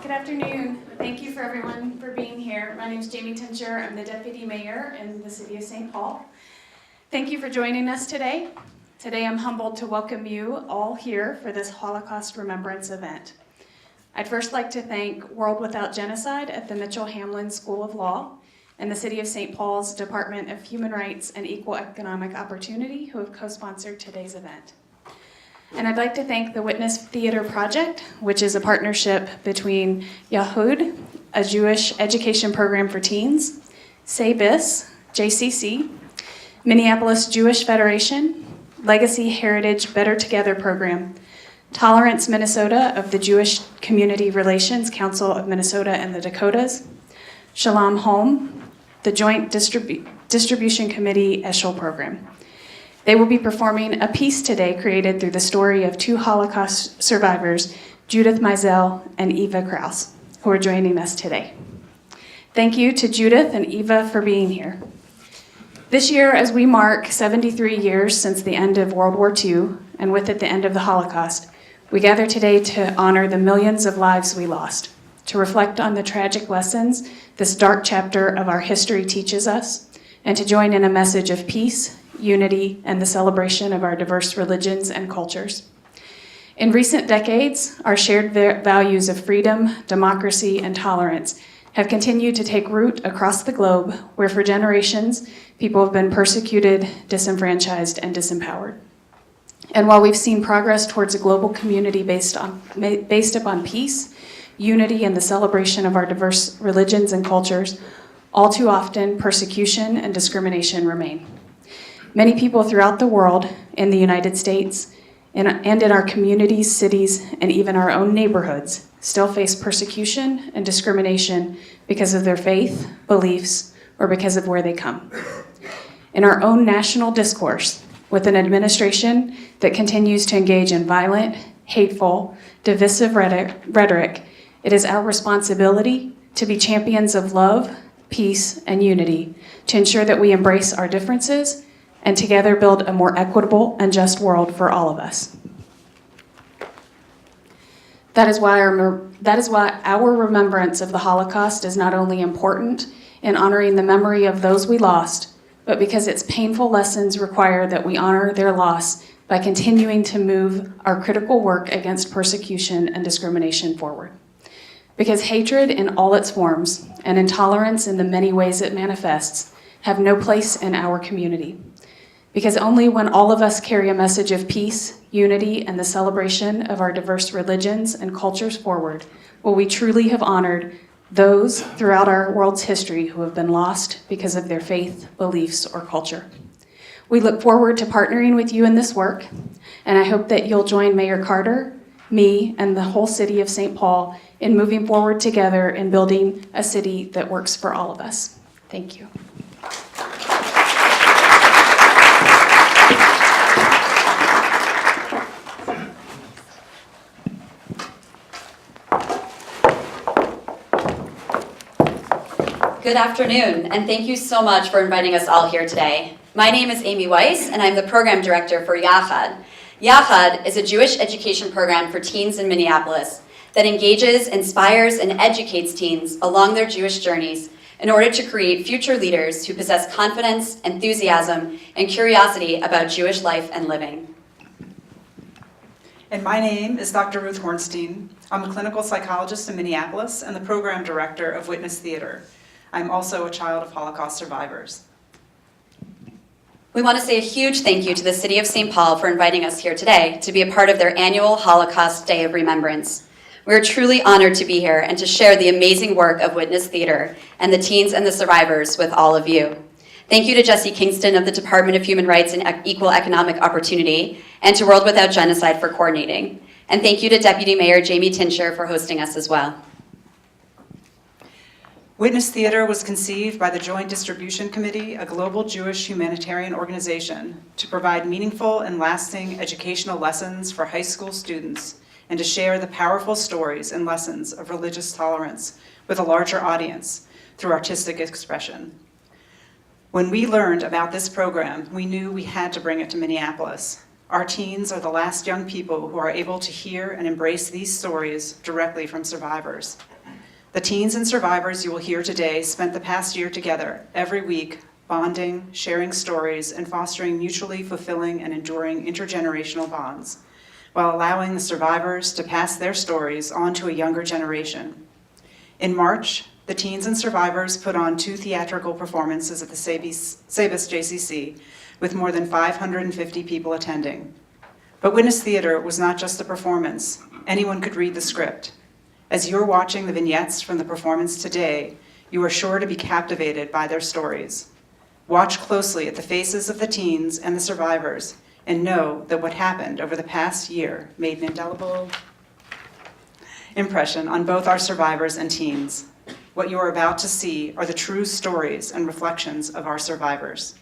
Good afternoon. Thank you for everyone for being here. My name is Jamie Tincher. I'm the Deputy Mayor in the City of St. Paul. Thank you for joining us today. Today I'm humbled to welcome you all here for this Holocaust Remembrance event. I'd first like to thank World Without Genocide at the Mitchell Hamlin School of Law and the City of St. Paul's Department of Human Rights and Equal Economic Opportunity who have co-sponsored today's event. And I'd like to thank the Witness Theater Project, which is a partnership between Yahud, a Jewish education program for teens, Say Bis, JCC, Minneapolis Jewish Federation, Legacy Heritage Better Together Program, Tolerance Minnesota of the Jewish Community Relations Council of Minnesota and the Dakotas, Shalom Home, the Joint Distribution Committee Eshel Program. They will be performing a piece today created through the story of two Holocaust survivors, Judith Meisel and Eva Kraus, who are joining us today. Thank you to Judith and Eva for being here. This year, as we mark 73 years since the end of World War II, and with it the end of the Holocaust, we gather today to honor the millions of lives we lost, to reflect on the tragic lessons this dark chapter of our history teaches us, and to join in a message of peace, unity, and the celebration of our diverse religions and cultures. In recent decades, our shared values of freedom, democracy, and tolerance have continued to take root across the globe, where for generations, people have been persecuted, disenfranchised, and disempowered. And while we've seen progress towards a global community based upon peace, unity, and the celebration of our diverse religions and cultures, all too often persecution and discrimination remain. Many people throughout the world, in the United States, and in our communities, cities, and even our own neighborhoods, still face persecution and discrimination because of their faith, beliefs, or because of where they come. In our own national discourse, with an administration that continues to engage in violent, hateful, divisive rhetoric, it is our responsibility to be champions of love, peace, and unity, to ensure that we embrace our differences and together build a more equitable and just world for all of us. That is why our remembrance of the Holocaust is not only important in honoring the memory of those we lost, but because its painful lessons require that we honor their loss by continuing to move our critical work against persecution and discrimination forward. Because hatred in all its forms and intolerance in the many ways it manifests have no place in our community. Because only when all of us carry a message of peace, unity, and the celebration of our diverse religions and cultures forward will we truly have honored those throughout our world's history who have been lost because of their faith, beliefs, or culture. We look forward to partnering with you in this work, and I hope that you'll join Mayor Carter, me, and the whole city of St. Paul in moving forward together in building a city that works for all of us. Thank you. Good afternoon, and thank you so much for inviting us all here today. My name is Amy Weiss, and I'm the program director for Yachad. Yachad is a Jewish education program for teens in Minneapolis that engages, inspires, and educates teens along their Jewish journeys in order to create future leaders who possess confidence, enthusiasm, and curiosity about Jewish life and living. And my name is Dr. Ruth Hornstein. I'm a clinical psychologist in Minneapolis and the program director of Witness Theater. I'm also a child of Holocaust survivors. We want to say a huge thank you to the City of St. Paul for inviting us here today to be a part of their annual Holocaust Day of Remembrance. We're truly honored to be here and to share the amazing work of Witness Theater and the teens and the survivors with all of you. Thank you to Jesse Kingston of the Department of Human Rights and Equal Economic Opportunity and to World Without Genocide for coordinating. And thank you to Deputy Mayor Jamie Tincher for hosting us as well. Witness Theater was conceived by the Joint Distribution Committee, a global Jewish humanitarian organization, to provide meaningful and lasting educational lessons for high school students and to share the powerful stories and lessons of religious tolerance with a larger audience through artistic expression. When we learned about this program, we knew we had to bring it to Minneapolis. Our teens are the last young people who are able to hear and embrace these stories directly from survivors. The teens and survivors you will hear today spent the past year together every week, bonding, sharing stories, and fostering mutually fulfilling and enduring intergenerational bonds, while allowing the survivors to pass their stories on to a younger generation. In March, the teens and survivors put on 2 theatrical performances at the Sabis JCC with more than 550 people attending. But Witness Theater was not just a performance. Anyone could read the script. As you're watching the vignettes from the performance today, you are sure to be captivated by their stories. Watch closely at the faces of the teens and the survivors and know that what happened over the past year made an indelible impression on both our survivors and teens. What you are about to see are the true stories and reflections of our survivors.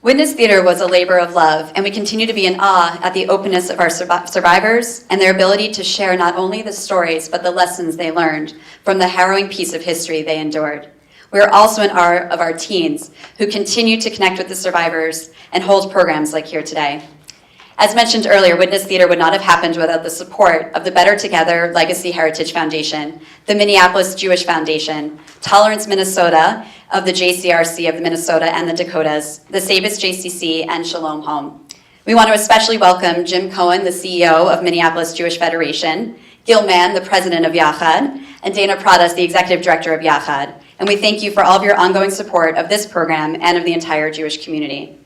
Witness Theater was a labor of love, and we continue to be in awe at the openness of our survivors and their ability to share not only the stories, but the lessons they learned from the harrowing piece of history they endured. We are also in awe of our teens who continue to connect with the survivors and hold programs like here today. As mentioned earlier, Witness Theater would not have happened without the support of the Better Together Legacy Heritage Foundation, the Minneapolis Jewish Foundation, Tolerance Minnesota of the JCRC of Minnesota and the Dakotas, the Sabis JCC, and Shalom Home. We want to especially welcome Jim Cohen, the CEO of Minneapolis Jewish Federation, Gil Mann, the president of Yachad, and Dana Pradas, the executive director of Yachad. And we thank you for all of your ongoing support of this program and of the entire Jewish community.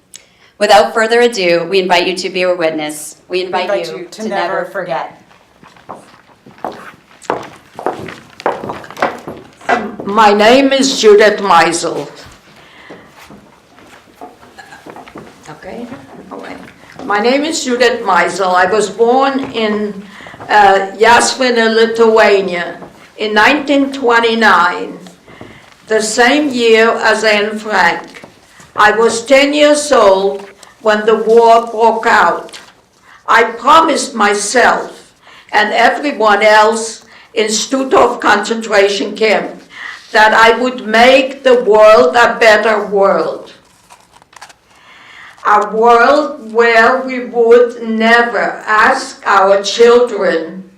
Without further ado, we invite you to be a witness. We invite you to never forget. My name is Judith Meisel. Okay, all right. My name is Judith Meisel. I was born in Jasvina, Lithuania in 1929, the same year as Anne Frank. I was 10 years old when the war broke out. I promised myself and everyone else in Stutthof concentration camp that I would make the world a better world. A world where we would never ask our children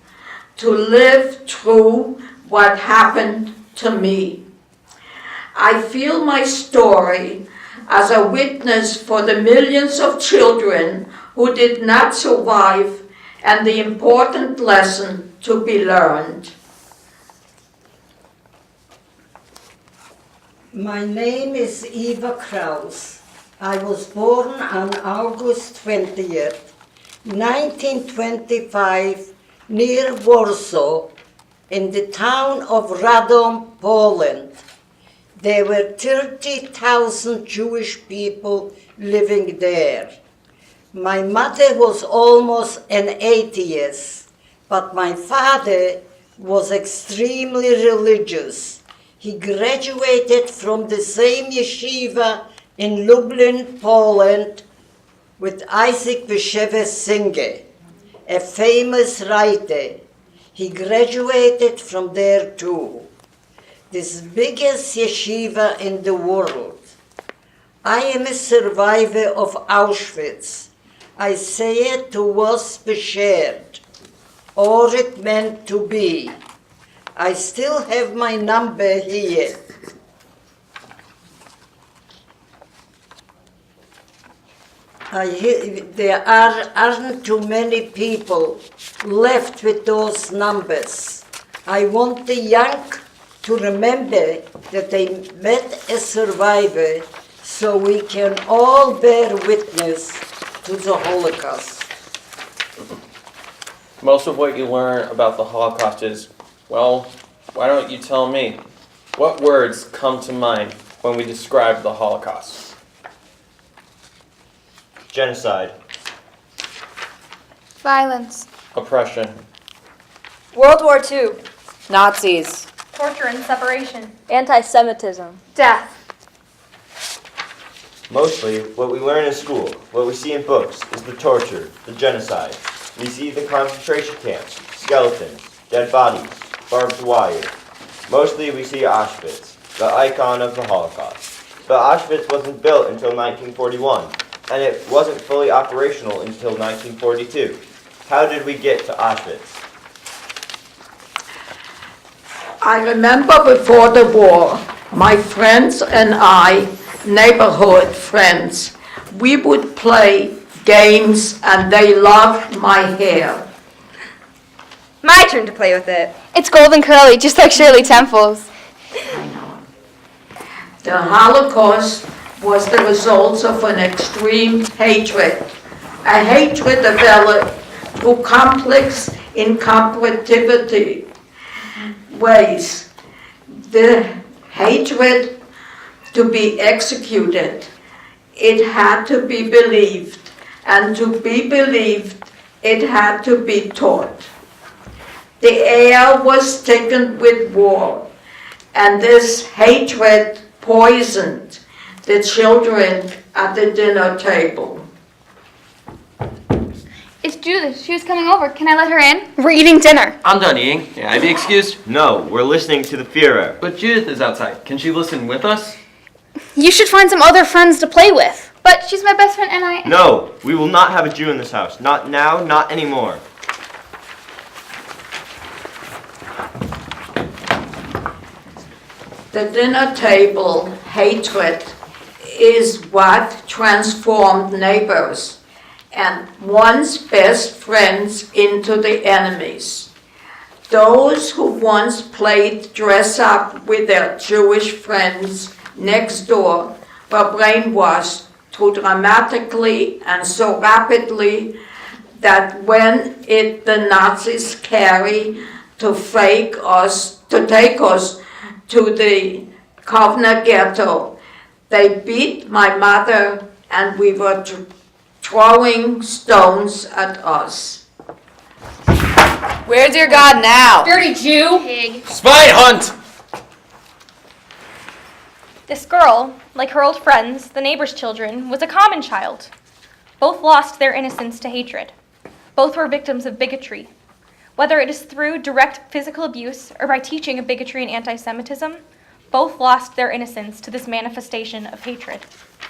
to live through what happened to me. I feel my story as a witness for the millions of children who did not survive and the important lesson to be learned. My name is Eva Kraus. I was born on August 20th, 1925, near Warsaw, in the town of Radom, Poland. There were 30,000 Jewish people living there. My mother was almost an atheist, but my father was extremely religious. He graduated from the same yeshiva in Lublin, Poland, with Isaac Bashevis Singer, a famous writer. He graduated from there too. This biggest yeshiva in the world. I am a survivor of Auschwitz. I say it to was beshared, or it meant to be. I still have my number here. There aren't too many people left with those numbers. I want the young to remember that they met a survivor so we can all bear witness to the Holocaust. Most of what you learn about the Holocaust is, well, why don't you tell me? What words come to mind when we describe the Holocaust? Genocide. Violence. Oppression. World War II. Nazis. Torture and separation. Anti-Semitism. Death. Mostly, what we learn in school, what we see in books, is the torture, the genocide. We see the concentration camps, skeletons, dead bodies, barbed wire. Mostly we see Auschwitz, the icon of the Holocaust. But Auschwitz wasn't built until 1941, and it wasn't fully operational until 1942. How did we get to Auschwitz? I remember before the war, my friends and I, neighborhood friends, we would play games and they loved my hair. My turn to play with it. It's golden curly, just like Shirley Temple's. The Holocaust was the result of an extreme hatred, a hatred developed through complex incompatibility ways. The hatred to be executed, it had to be believed, and to be believed, it had to be taught. The air was thickened with war, and this hatred poisoned the children at the dinner table. It's Judith. She was coming over. Can I let her in? We're eating dinner. I'm done eating. May I be excused? No, we're listening to the Führer. But Judith is outside. Can she listen with us? You should find some other friends to play with. But she's my best friend and I... No, we will not have a Jew in this house. Not now, not anymore. The dinner table hatred is what transformed neighbors and once best friends into the enemies. Those who once played dress up with their Jewish friends next door were brainwashed too dramatically and so rapidly that when the Nazis carry to take us to the Kovna ghetto, they beat my mother and we were throwing stones at us. Where's your God now? Dirty Jew! Pig. Spy hunt! This girl, like her old friends, the neighbor's children, was a common child. Both lost their innocence to hatred. Both were victims of bigotry. Whether it is through direct physical abuse or by teaching of bigotry and anti-Semitism, both lost their innocence to this manifestation of hatred.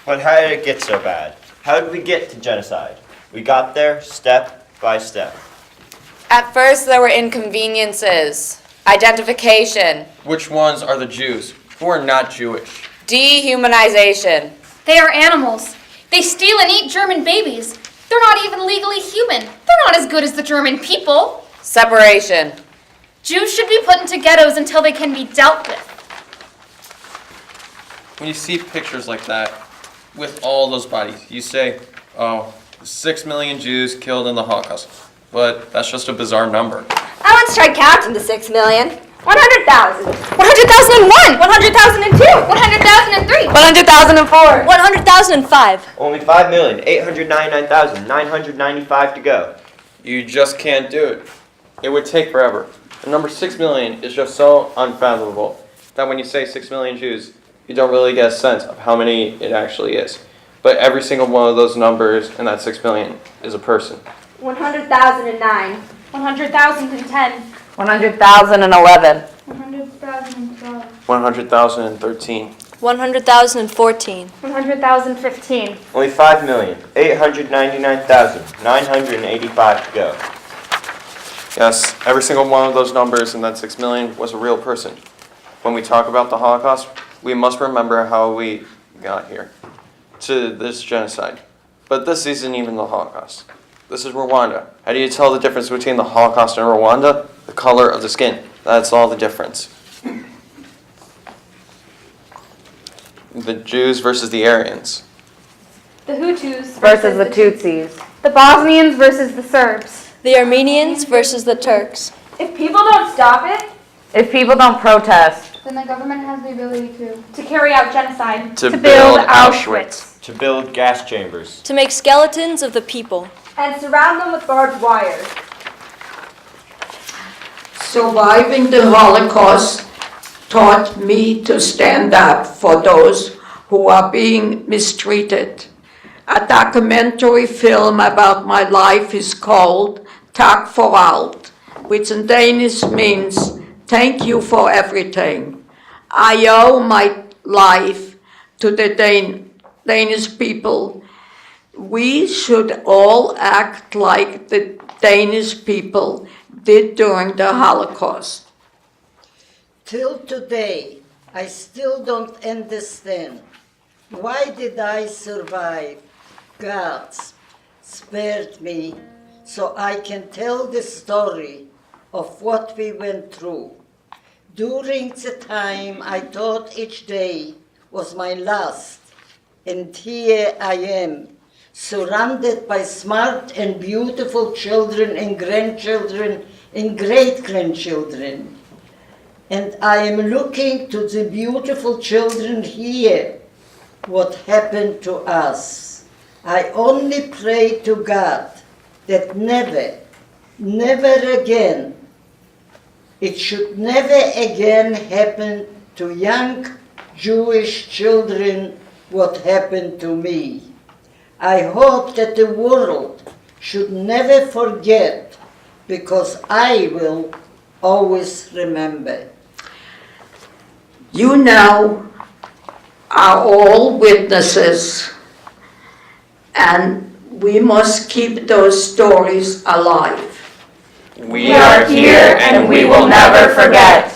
But how did it get so bad? How did we get to genocide? We got there step by step. At first there were inconveniences, identification, Which ones are the Jews who are not Jewish? dehumanization. They are animals. They steal and eat German babies. They're not even legally human. They're not as good as the German people. Separation. Jews should be put into ghettos until they can be dealt with. When you see pictures like that, with all those bodies, you say, oh, 6 million Jews killed in the Holocaust. But that's just a bizarre number. I once tried counting the 6 million. 100,000. 100,001! 100,002. 100,003. 100,004! 100,005. Only 5,899,995 to go. You just can't do it. It would take forever. The number 6 million is just so unfathomable that when you say 6 million Jews, you don't really get a sense of how many it actually is. But every single one of those numbers in that 6 million is a person. 100,009. 100,010. 100,011. 100,012. 100,013. 100,014. 100,015. Only 5,899,985 to go. Yes, every single one of those numbers in that 6 million was a real person. When we talk about the Holocaust, we must remember how we got here, to this genocide. But this isn't even the Holocaust. This is Rwanda. How do you tell the difference between the Holocaust and Rwanda? The color of the skin. That's all the difference. The Jews versus the Aryans. The Hutus Versus the Tutsis. The Bosnians versus the Serbs. The Armenians versus the Turks. If people don't stop it, If people don't protest. then the government has the ability to carry out genocide. To build Auschwitz. To build gas chambers. To make skeletons of the people. And surround them with barbed wire. Surviving the Holocaust taught me to stand up for those who are being mistreated. A documentary film about my life is called Tak for alt, which in Danish means thank you for everything. I owe my life to the Danish people. We should all act like the Danish people did during the Holocaust. Till today, I still don't understand. Why did I survive? God spared me so I can tell the story of what we went through. During the time, I thought each day was my last, and here I am, surrounded by smart and beautiful children and grandchildren and great-grandchildren. And I am looking to the beautiful children here, what happened to us. I only pray to God that never, never again, it should never again happen to young Jewish children what happened to me. I hope that the world should never forget, because I will always remember. You now are all witnesses, and we must keep those stories alive. We are here and we will never forget.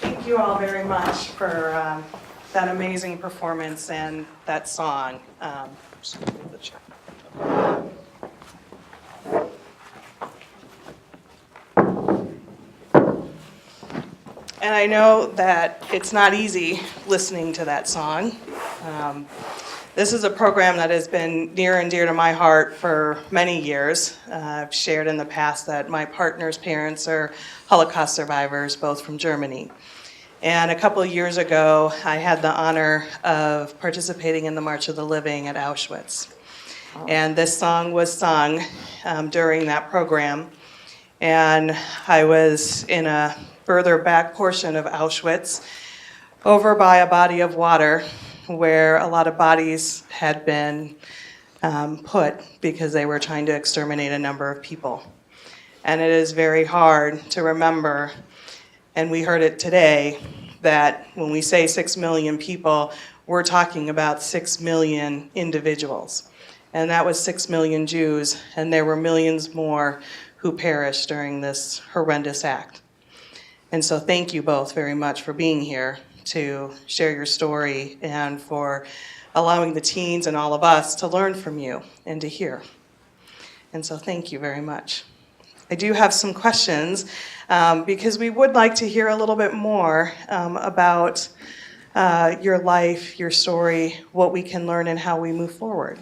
Thank you all very much for that amazing performance and that song. Just gonna move the chair. And I know that it's not easy listening to that song. This is a program that has been near and dear to my heart for many years. I've shared in the past that my partner's parents are Holocaust survivors, both from Germany. And a couple of years ago, I had the honor of participating in the March of the Living at Auschwitz. And this song was sung during that program. And I was in a further back portion of Auschwitz, over by a body of water where a lot of bodies had been put because they were trying to exterminate a number of people. And it is very hard to remember, and we heard it today, that when we say 6 million people, we're talking about 6 million individuals. And that was 6 million Jews, and there were millions more who perished during this horrendous act. And so thank you both very much for being here to share your story and for allowing the teens and all of us to learn from you and to hear. And so thank you very much. I do have some questions because we would like to hear a little bit more about your life, your story, what we can learn and how we move forward.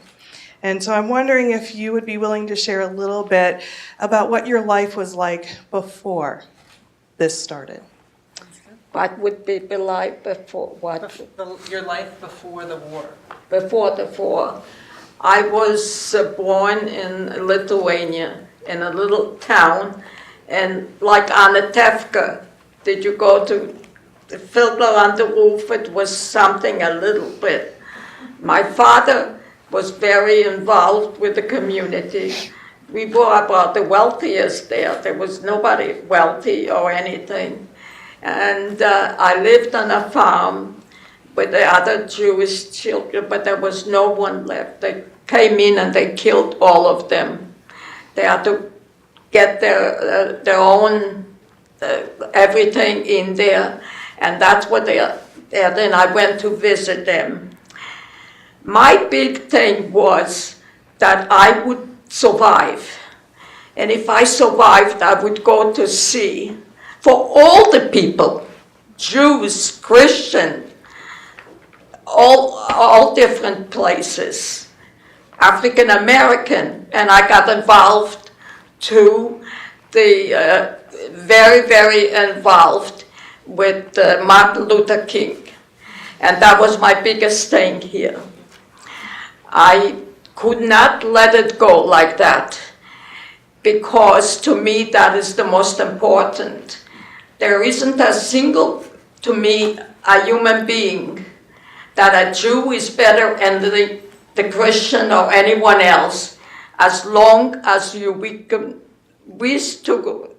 And so I'm wondering if you would be willing to share a little bit about what your life was like before this started. What would be like before? What? Your life before the war. Before the war. I was born in Lithuania, in a little town, and like Anatevka, did you go to the Fiddler on the Roof? It was something a little bit. My father was very involved with the community. We were about the wealthiest there. There was nobody wealthy or anything. And I lived on a farm with the other Jewish children, but there was no one left. They came in and they killed all of them. They had to get their own everything in there, and that's what they are. Then I went to visit them. My big thing was that I would survive. And if I survived, I would go to sea for all the people, Jews, Christian, all different places, African American, and I got involved too, very, very involved with Martin Luther King. And that was my biggest thing here. I could not let it go like that, because to me that is the most important. There isn't a single, to me, a human being that a Jew is better than the Christian or anyone else, as long as we can wish to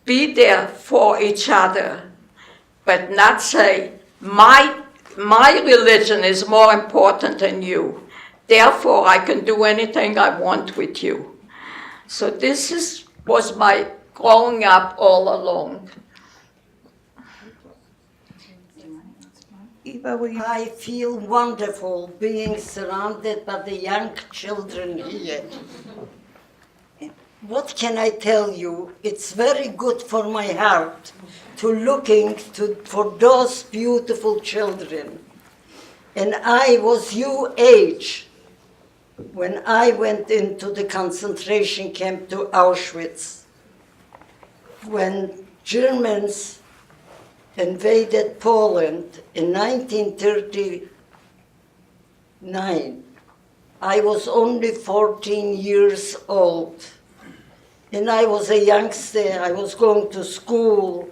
be there for each other, but not say, my religion is more important than you. Therefore, I can do anything I want with you. So this was my growing up all along. Eva, will you? I feel wonderful being surrounded by the young children here. What can I tell you? It's very good for my heart to looking for those beautiful children. And I was your age when I went into the concentration camp to Auschwitz. When Germans invaded Poland in 1939, I was only 14 years old. And I was a youngster. I was going to school,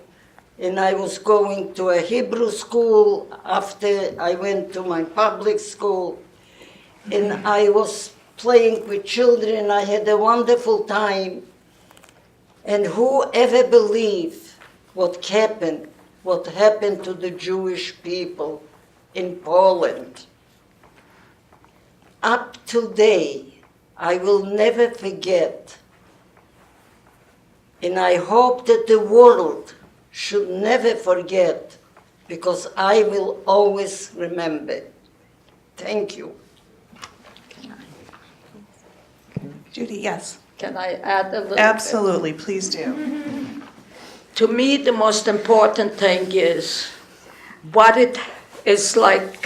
and I was going to a Hebrew school after I went to my public school. And I was playing with children. I had a wonderful time. And whoever believed what happened to the Jewish people in Poland, up to today, I will never forget. And I hope that the world should never forget, because I will always remember. Thank you. Judy, yes. Can I add a little bit? Absolutely, please do. To me, the most important thing is what it is like,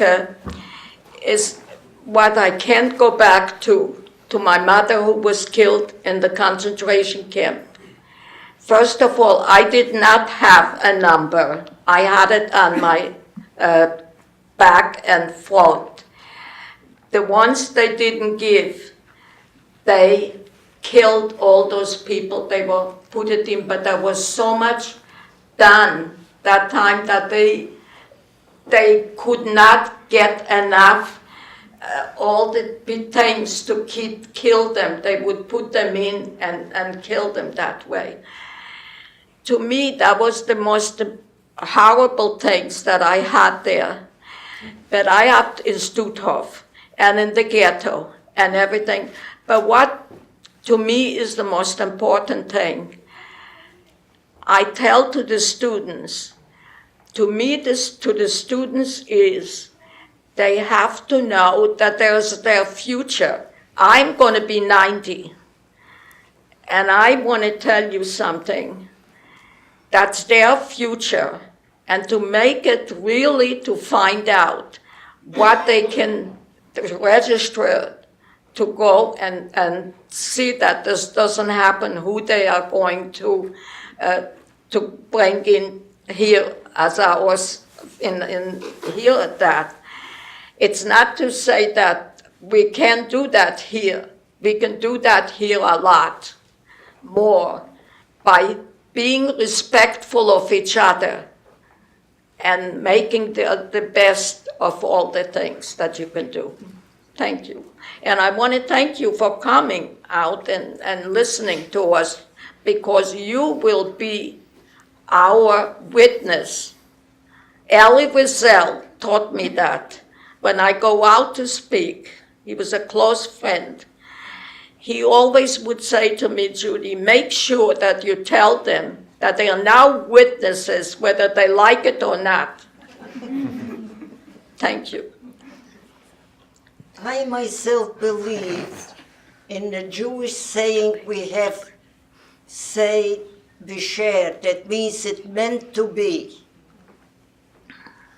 is what I can't go back to my mother who was killed in the concentration camp. First of all, I did not have a number. I had it on my back and front. the ones they didn't give, they killed all those people they were put it in, but there was so much done that time that they could not get enough all the big things to kill them. They would put them in and kill them that way. To me, that was the most horrible things that I had there. But I had in Stutthof and in the ghetto and everything. But what to me is the most important thing, I tell to the students, to the students is they have to know that there's their future. I'm going to be 90, and I want to tell you something. That's their future, and to make it really to find out what they can register to go and see that this doesn't happen, who they are going to bring in here, as I was in here at that. It's not to say that we can't do that here. We can do that here a lot more by being respectful of each other and making the best of all the things that you can do. Thank you. And I want to thank you for coming out and listening to us, because you will be our witness. Elie Wiesel taught me that. When I go out to speak, he was a close friend. He always would say to me, Judy, make sure that you tell them that they are now witnesses, whether they like it or not. Thank you. I myself believe in the Jewish saying we have, say, be shared. That means it meant to be.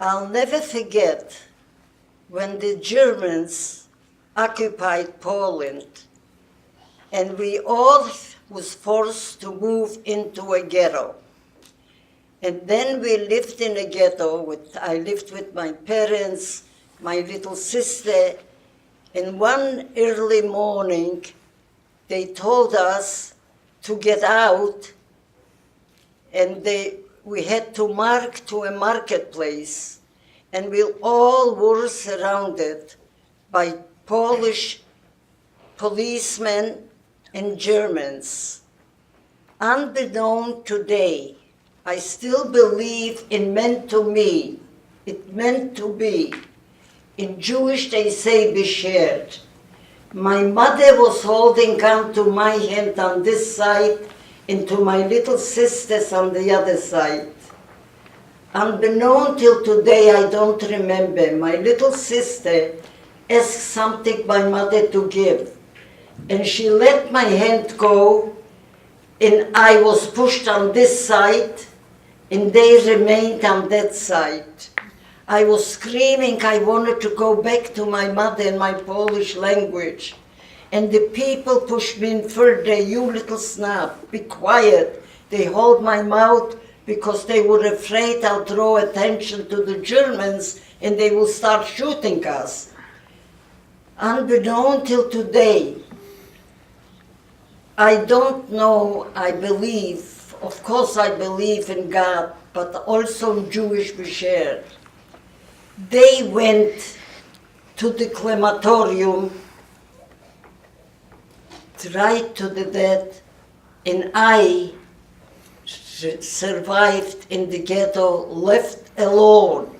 I'll never forget when the Germans occupied Poland and we all was forced to move into a ghetto. And then we lived in a ghetto. I lived with my parents, my little sister, and one early morning they told us to get out, and we had to march to a marketplace, and we all were surrounded by Polish policemen and Germans. Unbeknown today, I still believe it meant to me. It meant to be. In Jewish they say be shared. My mother was holding on to my hand on this side and to my little sisters on the other side. Unbeknown till today, I don't remember. My little sister asked something my mother to give, and she let my hand go, and I was pushed on this side, and they remained on that side. I was screaming, I wanted to go back to my mother in my Polish language. And the people pushed me in further, you little snob, be quiet. They hold my mouth because they were afraid I'll draw attention to the Germans and they will start shooting us. Unbeknown till today, I don't know, I believe, of course I believe in God, but also in Jewish Besher. They went to the crematorium, right to the death, and I survived in the ghetto, left alone.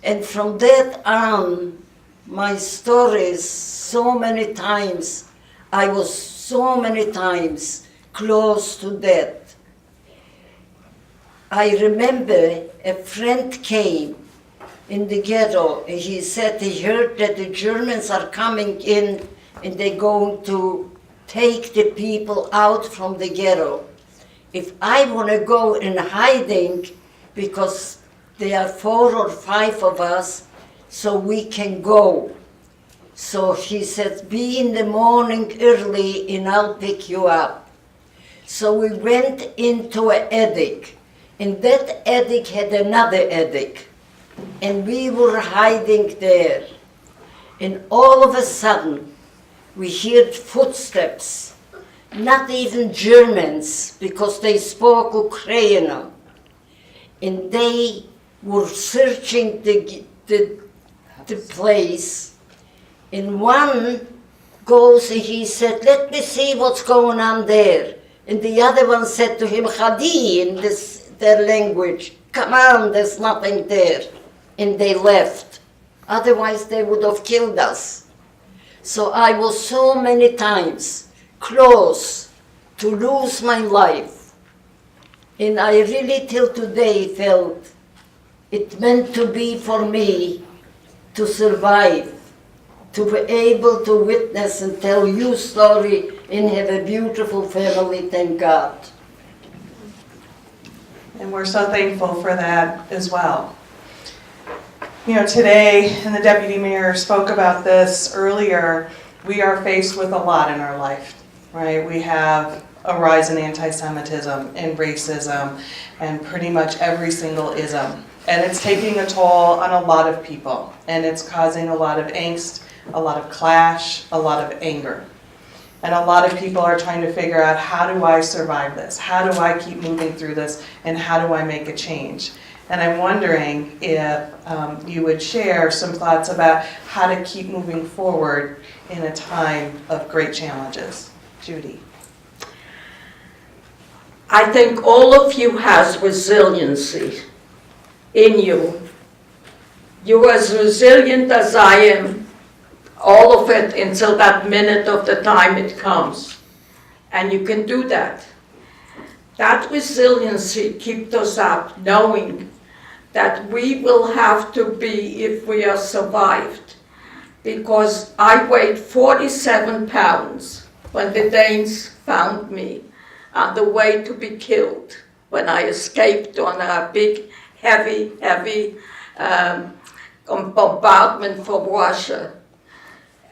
And from that on, my stories, so many times, I was so many times close to death. I remember a friend came in the ghetto, and he said he heard that the Germans are coming in and they're going to take the people out from the ghetto. If I want to go in hiding, because there are 4 or 5 of us, so we can go. So he said, be in the morning early and I'll pick you up. So we went into an attic, and that attic had another attic, and we were hiding there. And all of a sudden, we heard footsteps, not even Germans, because they spoke Ukrainian. And they were searching the place. And one goes and he said, let me see what's going on there. And the other one said to him, Khadi, in their language, come on, there's nothing there. And they left. Otherwise, they would have killed us. So I was so many times close to lose my life. And I really till today felt it meant to be for me to survive, to be able to witness and tell you story and have a beautiful family, thank God. And we're so thankful for that as well. You know, today, and the Deputy Mayor spoke about this earlier, we are faced with a lot in our life, right? We have a rise in anti-Semitism and racism and pretty much every single ism. And it's taking a toll on a lot of people, and it's causing a lot of angst, a lot of clash, a lot of anger. And a lot of people are trying to figure out, how do I survive this? How do I keep moving through this? And how do I make a change? And I'm wondering if you would share some thoughts about how to keep moving forward in a time of great challenges. Judy. I think all of you has resiliency in you. You're as resilient as I am, all of it until that minute of the time it comes. And you can do that. That resiliency keeps us up, knowing that we will have to be if we are survived. Because I weighed 47 pounds when the Danes found me on the way to be killed, when I escaped on a big, heavy bombardment from Russia.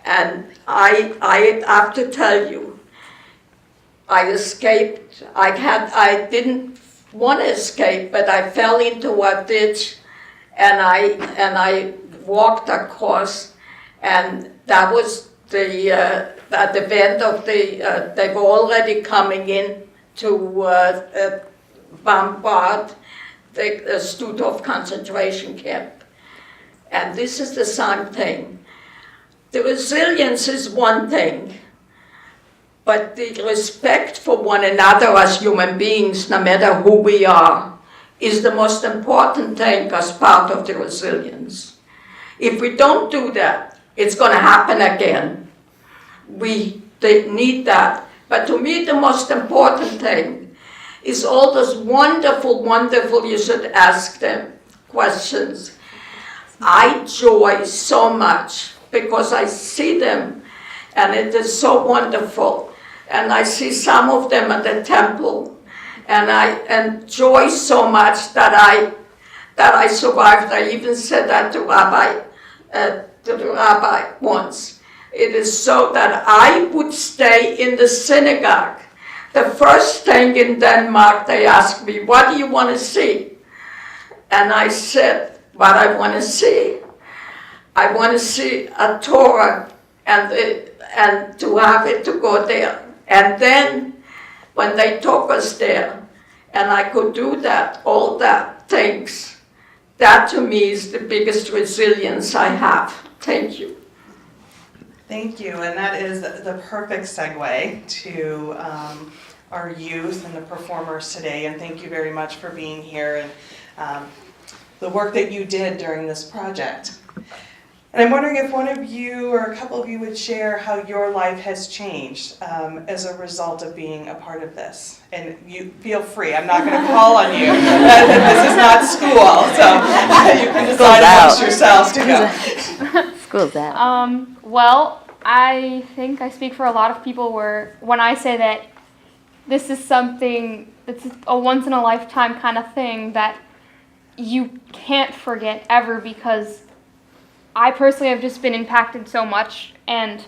And I have to tell you, I escaped. I didn't want to escape, but I fell into a ditch, and I walked across, and that was at the end of they were already coming in to bombard the Stutthof concentration camp. And this is the same thing. The resilience is one thing, but the respect for one another as human beings, no matter who we are, is the most important thing as part of the resilience. If we don't do that, it's going to happen again. We need that. But to me, the most important thing is all those wonderful, you should ask them questions. I joy so much because I see them, and it is so wonderful. And I see some of them at the temple, and I enjoy so much that I survived. I even said that to the rabbi once. It is so that I would stay in the synagogue. The first thing in Denmark, they asked me, what do you want to see? And I said, what I want to see. I want to see a Torah and to have it to go there. And then when they took us there, and I could do that, all that things, that to me is the biggest resilience I have. Thank you. Thank you, and that is the perfect segue to our youth and the performers today, and thank you very much for being here and the work that you did during this project. And I'm wondering if one of you or a couple of you would share how your life has changed as a result of being a part of this. And you feel free, I'm not going to call on you. This is not school, so you can decide amongst yourselves to go. School's out. Well, I think I speak for a lot of people when I say that this is something that's a once-in-a-lifetime kind of thing that you can't forget ever, because I personally have just been impacted so much, and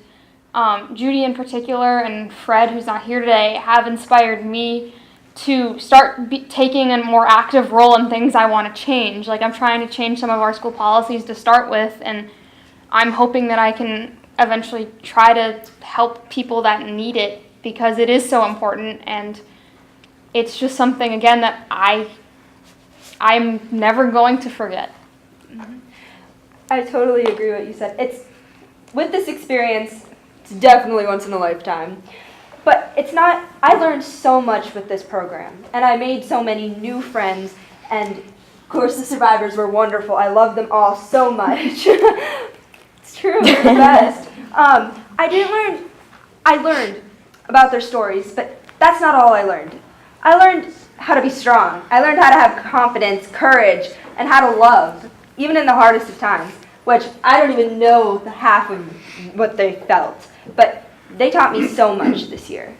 Judy in particular and Fred, who's not here today, have inspired me to start taking a more active role in things I want to change. Like, I'm trying to change some of our school policies to start with, and I'm hoping that I can eventually try to help people that need it, because it is so important, and it's just something, again, that I'm never going to forget. I totally agree with what you said. It's with this experience, it's definitely once in a lifetime. But it's not, I learned so much with this program, and I made so many new friends, and of course the survivors were wonderful. I love them all so much. It's true, they're the best. I learned about their stories, but that's not all I learned. I learned how to be strong. I learned how to have confidence, courage, and how to love, even in the hardest of times, which I don't even know the half of what they felt. But they taught me so much this year.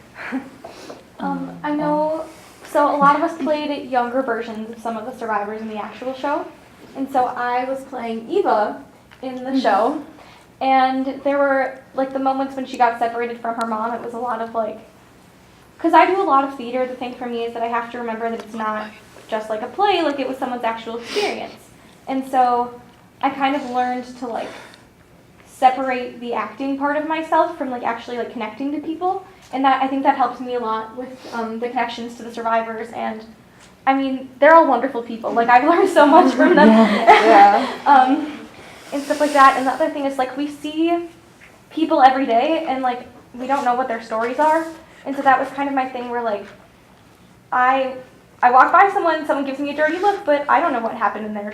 I know, so a lot of us played younger versions of some of the survivors in the actual show. And so I was playing Eva in the show. And there were, like, the moments when she got separated from her mom, it was a lot of, like, because I do a lot of theater, the thing for me is that I have to remember that it's not just like a play, like it was someone's actual experience. And so I kind of learned to, like, separate the acting part of myself from, like, actually, like, connecting to people. And that, I think that helped me a lot with the connections to the survivors. And I mean, they're all wonderful people. Like, I've learned so much from them. And stuff like that. And the other thing is, like, we see people every day, and, like, we don't know what their stories are. And so that was kind of my thing where, like, I walk by someone gives me a dirty look, but I don't know what happened in their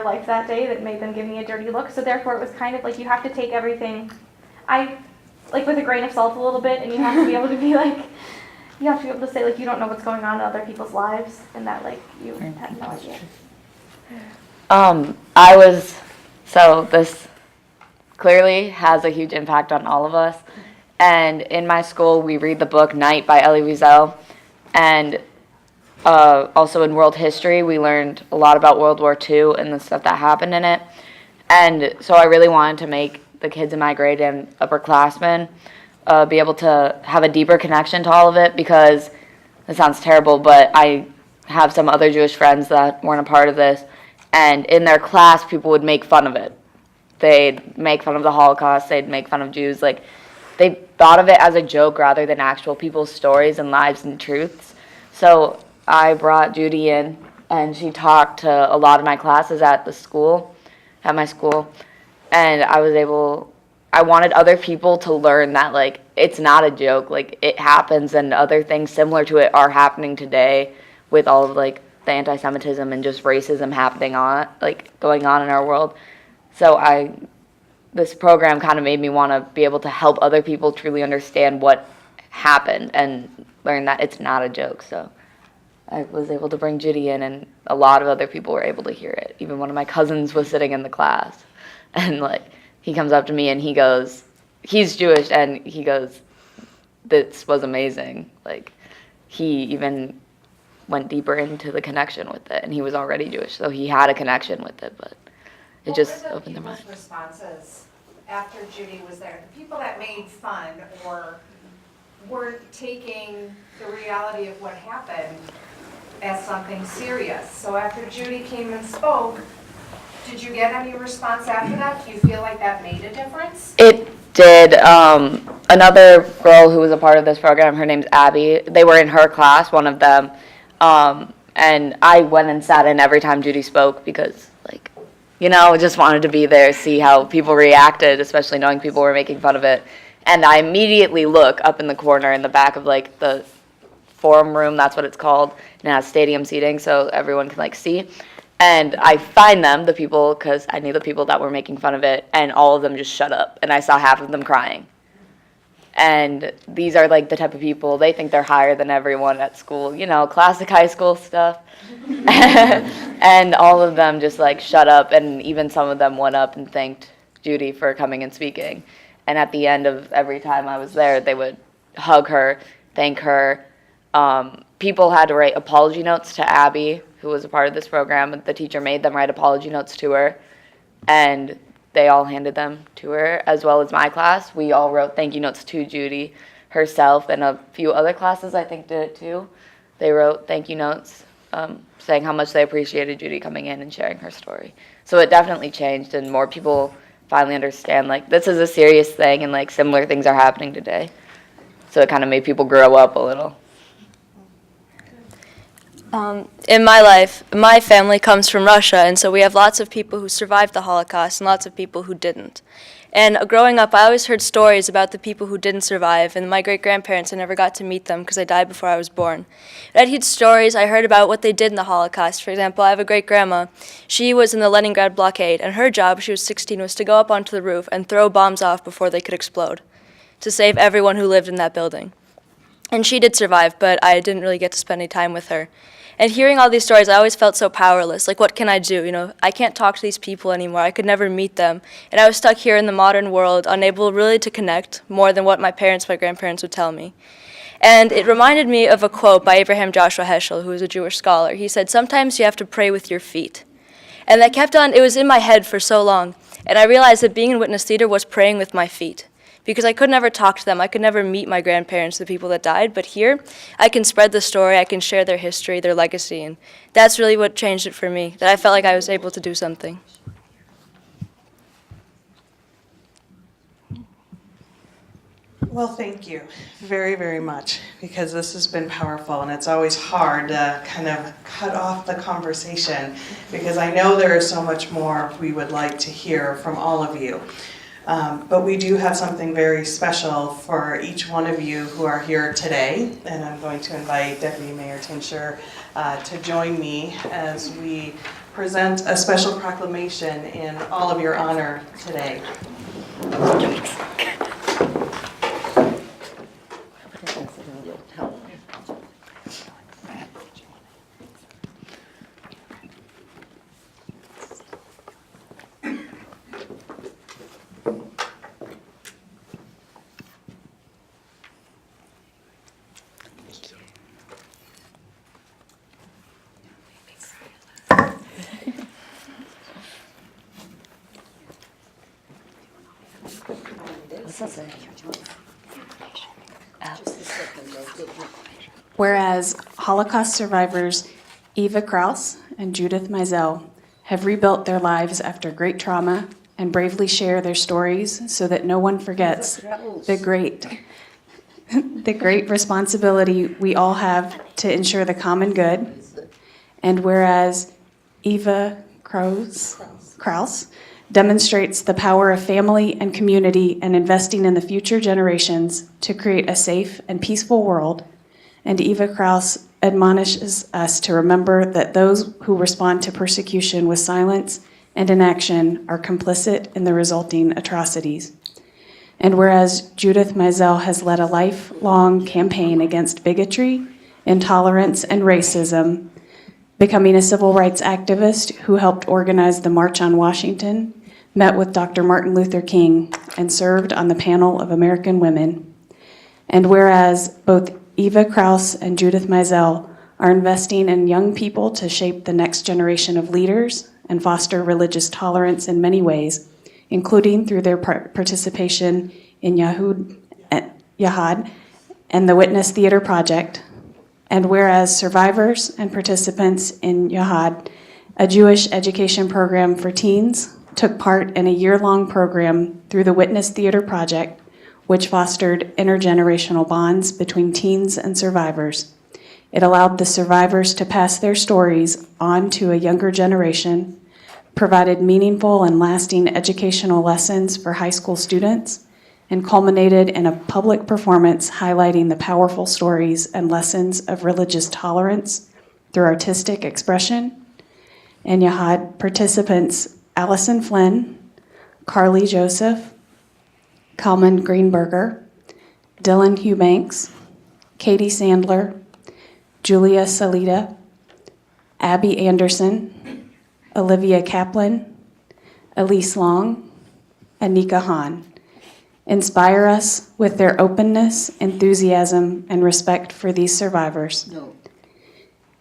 life that day that made them give me a dirty look. So therefore it was kind of like you have to take everything with a grain of salt a little bit, and you have to be able to be like, you have to be able to say, like, you don't know what's going on in other people's lives, and that, like, you have no idea. So this clearly has a huge impact on all of us. And in my school, we read the book Night by Elie Wiesel. And also in world history, we learned a lot about World War II and the stuff that happened in it. And so I really wanted to make the kids in my grade and upperclassmen be able to have a deeper connection to all of it, because it sounds terrible, but I have some other Jewish friends that weren't a part of this. And in their class, people would make fun of it. They'd make fun of the Holocaust. They'd make fun of Jews. Like, they thought of it as a joke rather than actual people's stories and lives and truths. So I brought Judy in, and she talked to a lot of my classes at my school, and I wanted other people to learn that, like, it's not a joke. Like, it happens, and other things similar to it are happening today with all of, like, the anti-Semitism and just racism going on in our world. So this program kind of made me want to be able to help other people truly understand what happened and learn that it's not a joke. So I was able to bring Judy in, and a lot of other people were able to hear it. Even one of my cousins was sitting in the class, and, like, he comes up to me and he goes, he's Jewish, and he goes, this was amazing. Like, he even went deeper into the connection with it, and he was already Jewish, so he had a connection with it, but it just opened their mind. What were the people's responses after Judy was there? The people that made fun or weren't taking the reality of what happened as something serious. So after Judy came and spoke, did you get any response after that? Do you feel like that made a difference? It did. Another girl who was a part of this program, her name's Abby, they were in her class, one of them, and I went and sat in every time Judy spoke because, like, just wanted to be there, see how people reacted, especially knowing people were making fun of it. And I immediately look up in the corner in the back of, like, the forum room, that's what it's called, and it has stadium seating so everyone can, like, see. And I find them, the people, because I knew the people that were making fun of it, and all of them just shut up. And I saw half of them crying. And these are, like, the type of people, they think they're higher than everyone at school, classic high school stuff. And all of them just, like, shut up, and even some of them went up and thanked Judy for coming and speaking. And at the end of every time I was there, they would hug her, thank her. People had to write apology notes to Abby, who was a part of this program. The teacher made them write apology notes to her, and they all handed them to her, as well as my class. We all wrote thank you notes to Judy herself, and a few other classes, I think, did it too. They wrote thank you notes saying how much they appreciated Judy coming in and sharing her story. So it definitely changed, and more people finally understand, like, this is a serious thing and, like, similar things are happening today. So it kind of made people grow up a little. In my life, my family comes from Russia, and so we have lots of people who survived the Holocaust and lots of people who didn't. And growing up, I always heard stories about the people who didn't survive, and my great-grandparents, I never got to meet them because they died before I was born. But I'd heard stories, I heard about what they did in the Holocaust. For example, I have a great-grandma. She was in the Leningrad blockade, and her job, she was 16, was to go up onto the roof and throw bombs off before they could explode to save everyone who lived in that building. And she did survive, but I didn't really get to spend any time with her. And hearing all these stories, I always felt so powerless. Like, what can I do? You know, I can't talk to these people anymore. I could never meet them. And I was stuck here in the modern world, unable really to connect more than what my parents, my grandparents would tell me. And it reminded me of a quote by Abraham Joshua Heschel, who was a Jewish scholar. He said, "Sometimes you have to pray with your feet." And that kept on, it was in my head for so long. And I realized that being in witness theater was praying with my feet. Because I could never talk to them. I could never meet my grandparents, the people that died. But here, I can spread the story. I can share their history, their legacy. And that's really what changed it for me, that I felt like I was able to do something. Well, thank you very, very much, because this has been powerful, and it's always hard to kind of cut off the conversation, because I know there is so much more we would like to hear from all of you. But we do have something very special for each one of you who are here today, and I'm going to invite Deputy Mayor Tincher to join me as we present a special proclamation in all of your honor today. Whereas Holocaust survivors Eva Kraus and Judith Meisel have rebuilt their lives after great trauma and bravely share their stories so that no one forgets the great responsibility we all have to ensure the common good. And whereas Eva Kraus demonstrates the power of family and community and investing in the future generations to create a safe and peaceful world. And Eva Kraus admonishes us to remember that those who respond to persecution with silence and inaction are complicit in the resulting atrocities. And whereas Judith Meisel has led a lifelong campaign against bigotry, intolerance, and racism, becoming a civil rights activist who helped organize the March on Washington, met with Dr. Martin Luther King, and served on the panel of American women. And whereas both Eva Kraus and Judith Meisel are investing in young people to shape the next generation of leaders and foster religious tolerance in many ways, including through their participation in Yahad and the Witness Theater Project. And whereas survivors and participants in Yahad, a Jewish education program for teens, took part in a year-long program through the Witness Theater Project, which fostered intergenerational bonds between teens and survivors. It allowed the survivors to pass their stories on to a younger generation, provided meaningful and lasting educational lessons for high school students, and culminated in a public performance highlighting the powerful stories and lessons of religious tolerance through artistic expression. And Yahad participants Allison Flynn, Carly Joseph, Kalman Greenberger, Dylan Eubanks, Katie Sandler, Julia Salida, Abby Anderson, Olivia Kaplan, Elise Long, and Nika Hahn inspire us with their openness, enthusiasm, and respect for these survivors. No.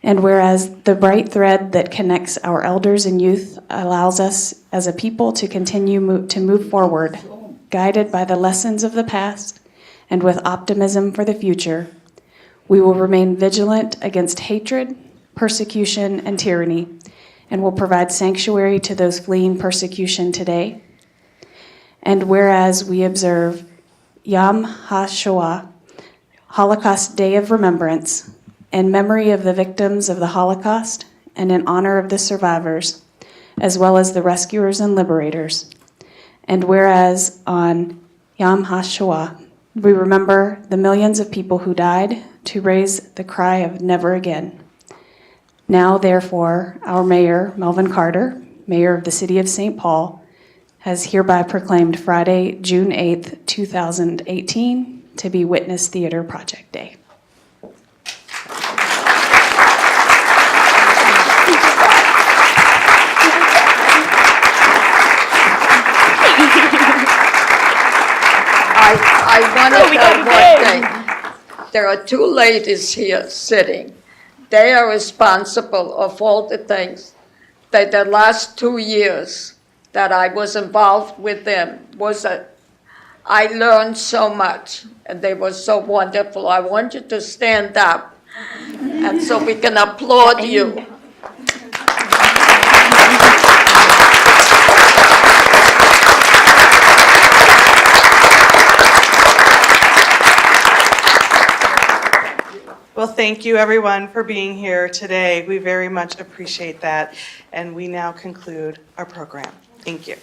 And whereas the bright thread that connects our elders and youth allows us as a people to continue to move forward, guided by the lessons of the past and with optimism for the future, we will remain vigilant against hatred, persecution, and tyranny, and will provide sanctuary to those fleeing persecution today. And whereas we observe Yom HaShoah, Holocaust Day of Remembrance, in memory of the victims of the Holocaust and in honor of the survivors, as well as the rescuers and liberators. And whereas on Yom HaShoah, we remember the millions of people who died to raise the cry of never again. Now, therefore, our mayor, Melvin Carter, mayor of the city of St. Paul, has hereby proclaimed Friday, June 8th, 2018, to be Witness Theater Project Day. I want to add one thing. There are two ladies here sitting. They are responsible of all the things that the last 2 years that I was involved with them I learned so much, and they were so wonderful. I want you to stand up, and so we can applaud you. Well, thank you everyone for being here today. We very much appreciate that. And we now conclude our program. Thank you.